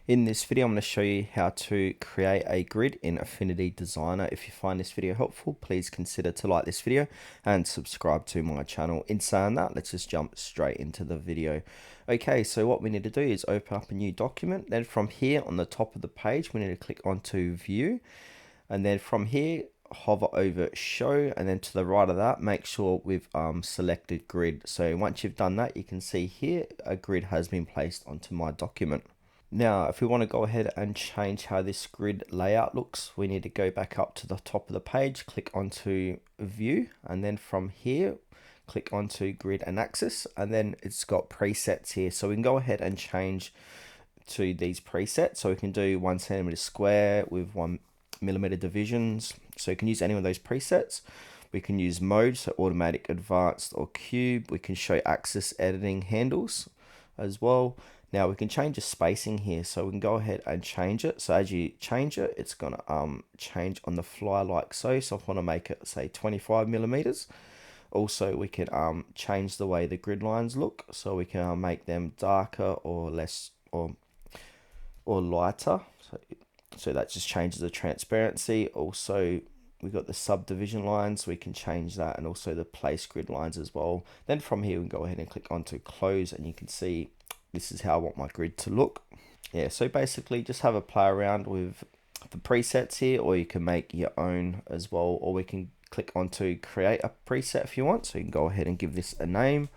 In this video, I'm going to show you how to create a grid in Affinity Designer. If you find this video helpful, please consider to like this video and subscribe to my channel. In saying that, let's just jump straight into the video. Okay, so what we need to do is open up a new document. Then from here on the top of the page, we need to click onto View. And then from here, hover over Show. And then to the right of that, make sure we've selected Grid. So once you've done that, you can see here a grid has been placed onto my document. Now, if we want to go ahead and change how this grid layout looks, we need to go back up to the top of the page, click onto View, and then from here, click onto Grid and Axis, and then it's got presets here. So we can go ahead and change to these presets. So we can do 1 centimeter square with 1 millimeter divisions. So you can use any of those presets. We can use mode, so automatic, advanced, or cube. We can show axis editing handles as well. Now we can change the spacing here, so we can go ahead and change it. So as you change it, it's gonna change on the fly like so. So if I want to make it say 25 millimeters, also we can change the way the grid lines look. So we can make them darker or less or lighter. So that just changes the transparency. Also, we've got the subdivision lines, we can change that, and also the place grid lines as well. Then from here, we can go ahead and click onto close, and you can see this is how I want my grid to look. Yeah, so basically just have a play around with the presets here, or you can make your own as well, or we can click onto create a preset if you want. So you can go ahead and give this a name,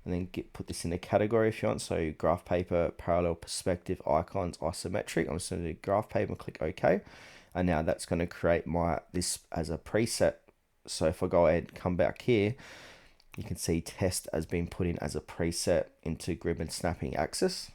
and then put this in a category if you want. So graph paper, parallel, perspective, icons, isometric. I'm just going to do graph paper and click OK. And now that's going to create this as a preset. So if I go ahead and come back here, you can see test has been put in as a preset into grid and snapping axis.